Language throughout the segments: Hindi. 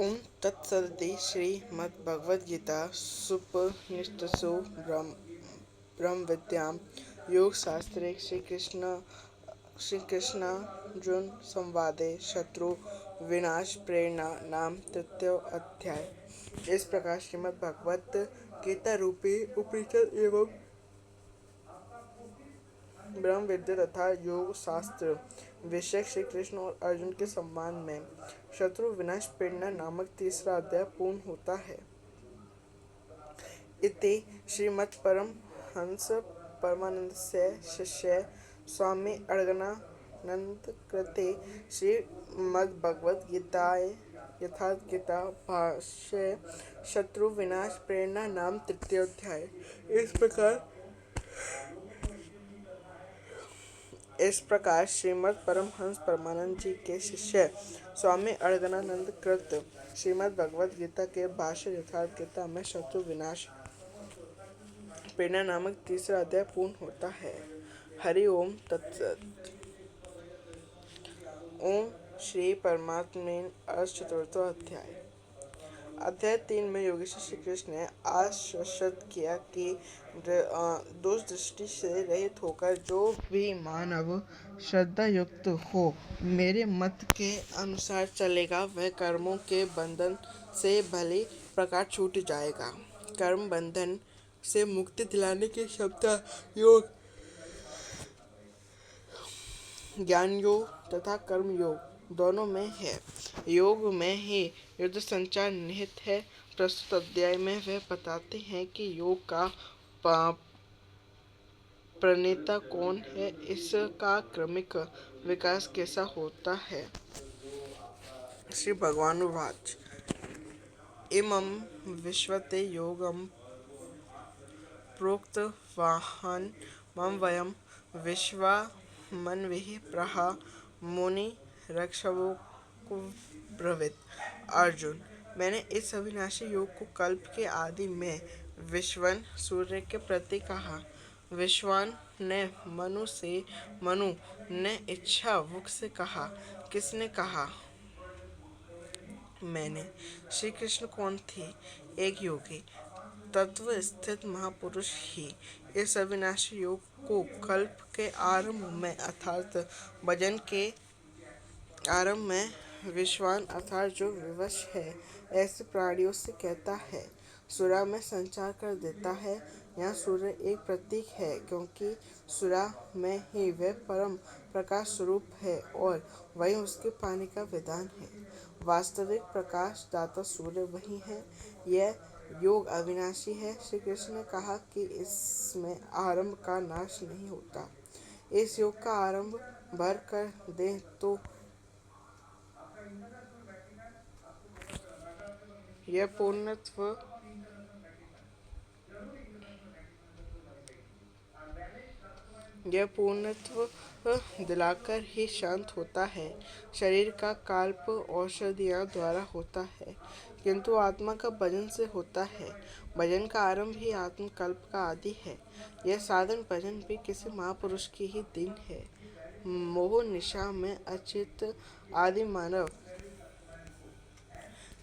ओम तत्सदिति श्रीमद्भगवद्गीतासूपनिषत्सु ब्रह्मविद्यायां योगशास्त्रे श्रीकृष्णार्जुन संवादे शत्रु विनाश प्रेरणा नाम तृतीय अध्याय। इस प्रकार श्रीमद्भगवत गीता रूपी उपनिषद एवं ब्रह्म विद्या तथा योग शास्त्र विषय श्री कृष्ण और अर्जुन के संवाद में शत्रु विनाश प्रेरणा नामक तीसरा अध्याय पूर्ण होता है। इति श्रीमत्परमहंस परमानंदस्य शिष्य स्वामी अड़गनानंद कृते श्रीमद्भगवद्गीतायै यथागीता भाष्ये शत्रु विनाश प्रेरणा नाम तृतीय अध्याय। इस प्रकार श्रीमद् परमहंस परमानंद जी के शिष्य स्वामी अड़गनानंद कृत श्रीमद् भगवद गीता के भाष्य यथार्थ गीता में शत्रु विनाश प्रेरणा नामक तीसरा अध्याय पूर्ण होता है। हरि ओम तत्सत। ओम श्री परमात्मे चतुर्थो अध्याय। अध्याय 3 में योगेश्वर श्री कृष्ण ने आश्वस्त किया कि दोष दृष्टि से रहित होकर जो भी मानव श्रद्धा युक्त हो मेरे मत के अनुसार चलेगा वह कर्मों के बंधन से भली प्रकार छूट जाएगा। कर्म बंधन से मुक्ति दिलाने की क्षमता योग ज्ञान योग तथा कर्म योग दोनों में है। योग में ही युद्ध संचार निहित है। प्रस्तुत अध्याय में वह बताते हैं कि योग का प्रणेता कौन है, इसका क्रमिक विकास कैसा होता है। श्री भगवान उवाच इमं विश्वते योगं प्रोक्तवान् मम वयं विश्वामन्विः प्रह मुनिरक्षवोऽब्रवीत्। अर्जुन, मैंने इस अविनाशी योग को कल्प के आदि में विश्वन सूर्य के प्रति कहा। विश्वान ने मनु ने इच्छावुक से कहा। किसने कहा? मैंने। श्री कृष्ण कौन थे? एक योगी तत्व स्थित महापुरुष ही इस अविनाशी योग को कल्प के आरंभ में अर्थात भजन के आरंभ में विश्वान अर्थात जो विवश है ऐसे प्राणियों से कहता है। सूर्य में संचार कर देता है। यहाँ सूर्य एक प्रतीक है क्योंकि सूर्य में ही वह परम प्रकाश स्वरूप है और वही उसके पानी का विधान है। वास्तविक प्रकाश दाता सूर्य वही है। यह योग अविनाशी है। श्री कृष्ण ने कहा कि इसमें आरंभ का नाश नहीं होता। इस योग का आरंभ भर कर दें तो यह पूर्णत्व दिलाकर ही शांत होता है। शरीर का कल्प औषधियों द्वारा होता है किंतु आत्मा का भजन से होता है। भजन का आरंभ ही आत्मकल्प का आदि है। यह साधन भजन भी किसी महापुरुष की ही देन है। मोह निशा में अचित आदि मानव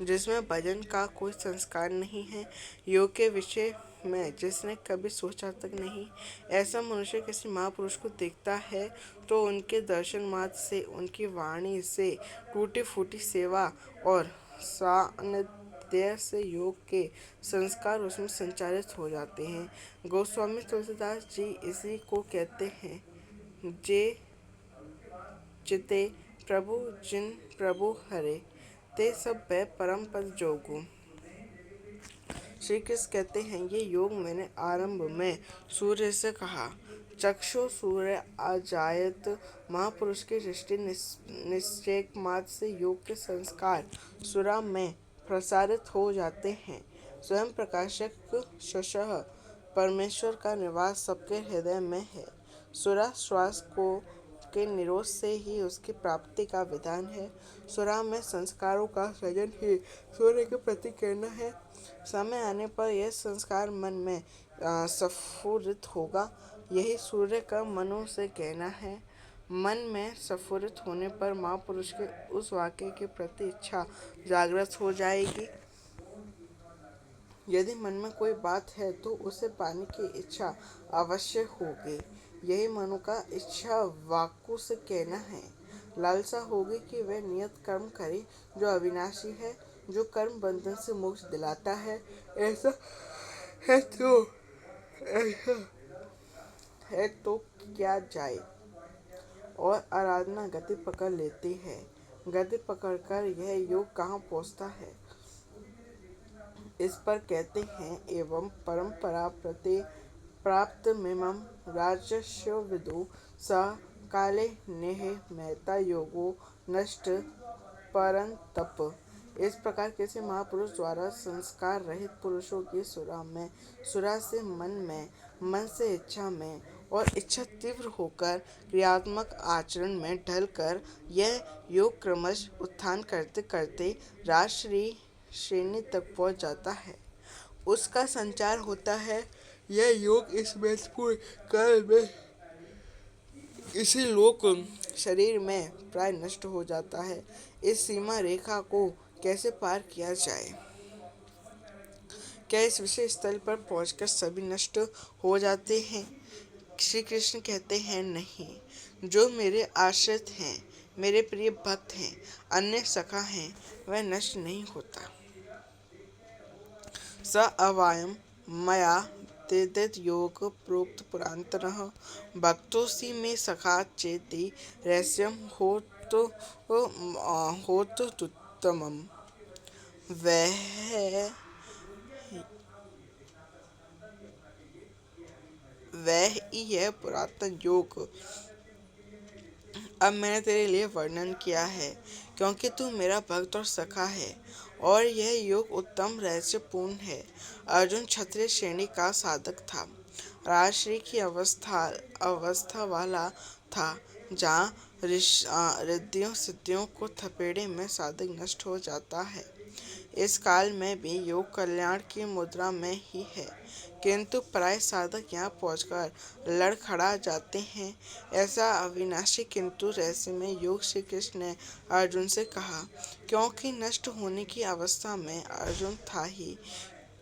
जिसमें भजन का कोई संस्कार नहीं है, योग के विषय में जिसने कभी सोचा तक नहीं, ऐसा मनुष्य किसी महापुरुष को देखता है तो उनके दर्शन मात्र से, उनकी वाणी से, टूटी फूटी सेवा और सान्निध्य से योग के संस्कार उसमें संचारित हो जाते हैं। गोस्वामी तुलसीदास जी इसी को कहते हैं। जे चिते प्रभु जिन प्रभु हरे ते सब भय परम पद जोगु। श्री कृष्ण कहते हैं ये योग मैंने आरंभ में सूर्य से कहा। चक्षु सूर्य अजायत महापुरुष की दृष्टि निश्चय मात्र से योग के संस्कार सूर्य में प्रसारित हो जाते हैं। स्वयं प्रकाशक शशः परमेश्वर का निवास सबके हृदय में है। सूर्य श्वास को के निरोध से ही उसकी प्राप्ति का विधान है। सूर्य में संस्कारों का सृजन ही सूर्य के प्रति कहना है। समय आने पर यह संस्कार मन में स्फुरित होगा। यही सूर्य का मनु से कहना है। मन में स्फुरित होने पर महापुरुष के उस वाक्य के प्रति इच्छा जागृत हो जाएगी। यदि मन में कोई बात है तो उसे पाने की इच्छा अवश्य होगी। यही मनु का इच्छा वाक्यों से कहना है। लालसा होगी कि वह नियत कर्म करे जो अविनाशी है, जो कर्म बंधन से मोक्ष दिलाता है। ऐसा है तो ऐसा है तो क्या जाए। और आराधना गति पकड़ लेती है। गति पकड़कर यह योग कहाँ पहुँचता है, इस पर कहते हैं, एवं परंपरा प्रति प्राप्त मिमं राजस्व विदु स काले नेह महता योगो नष्ट परंतप। इस प्रकार किसी महापुरुष द्वारा संस्कार रहित पुरुषों की सुरा से मन से इच्छा में और इच्छा तीव्र होकर क्रियात्मक आचरण में ढलकर यह योग क्रमश उत्थान करते करते राजश्री श्रेणी तक पहुँच जाता है। उसका संचार होता है। यह योग इस महत्वपूर्ण काल में इसी लोक शरीर में प्राय नष्ट हो जाता है। इस सीमा रेखा को कैसे पार किया जाए? क्या इस विशेष स्थल पर पहुंचकर सभी नष्ट हो जाते हैं? श्री कृष्ण कहते हैं, नहीं। जो मेरे आश्रित हैं, मेरे प्रिय भक्त हैं, अन्य सखा हैं, वह नष्ट नहीं होता। स अवायम मया तेदित योग प्रोक्त पुरातनः भक्तोऽसि मे सखा चेति रहस्यम होतुत्तमम्। वह ही है पुरातन योग। अब मैंने तेरे लिए वर्णन किया है, क्योंकि तू मेरा भक्त और सखा है, और यह योग उत्तम रहस्यपूर्ण है। अर्जुन क्षत्रिय श्रेणी का साधक था, राजश्री की अवस्था वाला था, जहाँ रिद्धियों सिद्धियों को थपेड़े में साधक नष्ट हो जाता है। इस काल में भी योग कल्याण की मुद्रा में ही है, किंतु प्राय साधक यहाँ पहुंचकर लड़खड़ा जाते हैं। ऐसा अविनाशी किंतु रहस्यमय योग श्री कृष्ण ने अर्जुन से कहा, क्योंकि नष्ट होने की अवस्था में अर्जुन था ही।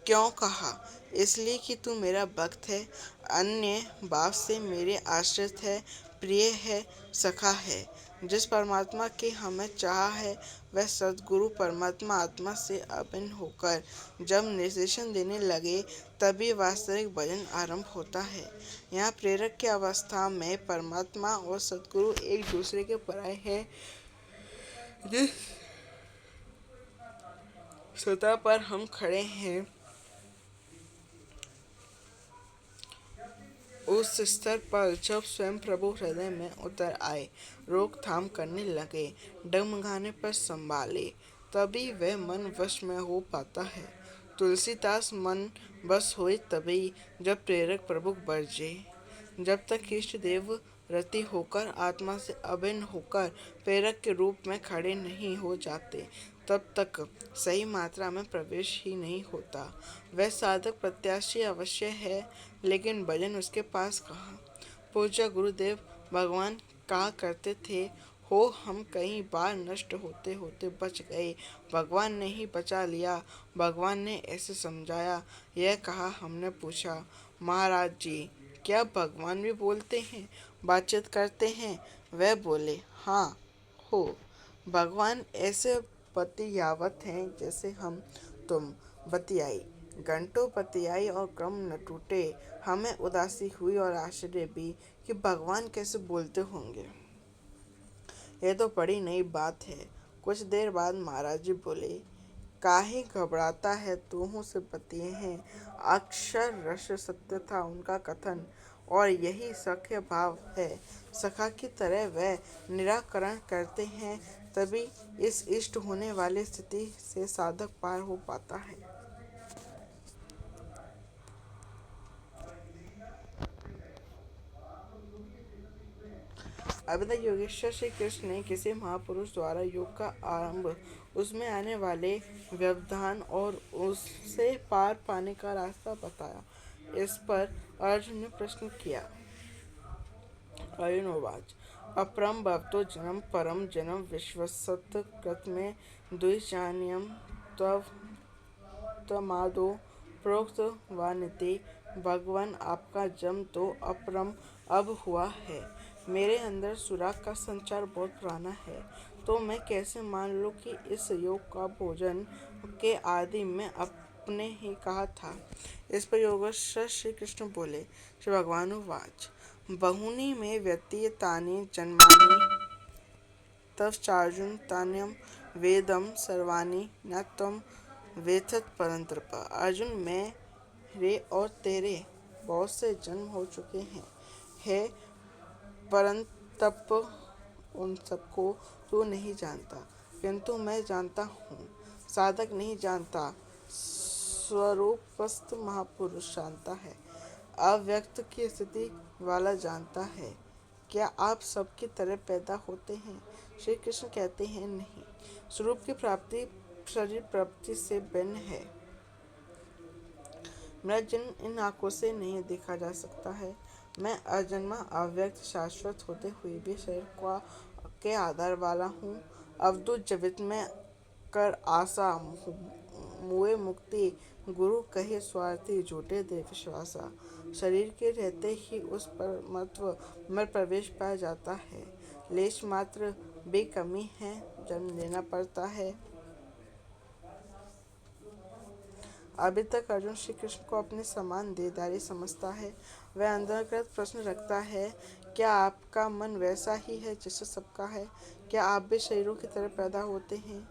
क्यों कहा? इसलिए कि तू मेरा भक्त है, अन्य भाव से मेरे आश्रित है, प्रिय है, सखा है। जिस परमात्मा की हमें चाह है, वह सद्गुरु परमात्मा आत्मा से अभिन्न होकर जब निर्देशन देने लगे, तभी वास्तविक भजन आरंभ होता है। यहाँ प्रेरक की अवस्था में परमात्मा और सद्गुरु एक दूसरे के पराये हैं। जिस सतह पर हम खड़े हैं, उस स्तर पर जब स्वयं प्रभु हृदय में उतर आए, रोकथाम करने लगे, डगमगाने पर संभाले, तभी वह मन वश में हो पाता है। तुलसीदास मन बस होए तभी, जब प्रेरक प्रभु बरजे। जब तक इष्ट देव रति होकर आत्मा से अभिन्न होकर प्रेरक के रूप में खड़े नहीं हो जाते, तब तक सही मात्रा में प्रवेश ही नहीं होता। वह साधक प्रत्याशी अवश्य है, लेकिन भजन उसके पास कहाँ। पूज्य गुरुदेव भगवान कहा करते थे, हो हम कई बार नष्ट होते होते बच गए, भगवान ने ही बचा लिया। भगवान ने ऐसे समझाया। यह कहा हमने पूछा, महाराज जी, क्या भगवान भी बोलते हैं, बातचीत करते हैं? वह बोले, हाँ हो। भगवान ऐसे बतियावत हैं जैसे हम तुम बतियाई। घंटों बतियाई और क्रम न टूटे। हमें उदासी हुई और आश्चर्य भी कि भगवान कैसे बोलते होंगे। यह तो बड़ी नई बात है। कुछ देर बाद महाराज जी बोले, काहे घबराता है, तूहों से बतिए हैं। अक्षर रस सत्य था उनका कथन, और यही सख्य भाव है। सखा की तरह वह निराकरण करते हैं, तभी इस इष्ट होने वाली स्थिति से साधक पार हो पाता है। अभी तक योगेश्वर श्री कृष्ण ने किसी महापुरुष द्वारा योग का आरंभ, उसमें आने वाले व्यवधान और उससे पार पाने का रास्ता बताया। इस पर अर्जुन ने प्रश्न किया। अर्जुन उवाच, अपरम भवतो जन्म परम जन्म विश्वसत् कृतमे द्विजान्यम तव तमादो प्रोक्त वानिते। भगवान, आपका जन्म तो अपरम अब हुआ है। मेरे अंदर सुराग का संचार बहुत पुराना है, तो मैं कैसे मान लूं कि इस योग का भोजन के आदि में अपने ही कहा था। इस पर योगेश्वर श्री कृष्ण बोले। श्री भगवान उवाच बहूनि मे व्यतीतानि जन्मानि तव चार्जुन तान्यम वेदम सर्वाणि न त्वं वेत्थ परंतप। अर्जुन, मेरे और तेरे बहुत से जन्म हो चुके हैं, हे परंतप। उन सबको तू नहीं जानता, किंतु मैं जानता हूँ। साधक नहीं जानता, स्वरूपस्थ महापुरुष जानता है। अव्यक्त की स्थिति वाला जानता है। क्या आप सबकी तरह पैदा होते हैं? श्री कृष्ण कहते हैं, नहीं। स्वरूप की प्राप्ति शरीर प्राप्ति से भिन्न है। मेरा जन्म इन आंखों से नहीं देखा जा सकता है। मैं अजन्मा अव्यक्त शाश्वत होते हुए भी शरीर के आधार वाला हूँ। अवधूत जगत में कर आशा मुए मुक्ति, गुरु कहे स्वार्थी झूठे दे विश्वासा। शरीर के रहते ही उस परमत्व में प्रवेश पाया जाता है। लेश मात्र बेकमी है, जन्म लेना पड़ता है। अभी तक अर्जुन श्री कृष्ण को अपने समान देहधारी समझता है। वह अंतर्गत प्रश्न रखता है, क्या आपका मन वैसा ही है जैसे सबका है? क्या आप भी शरीरों की तरह पैदा होते हैं?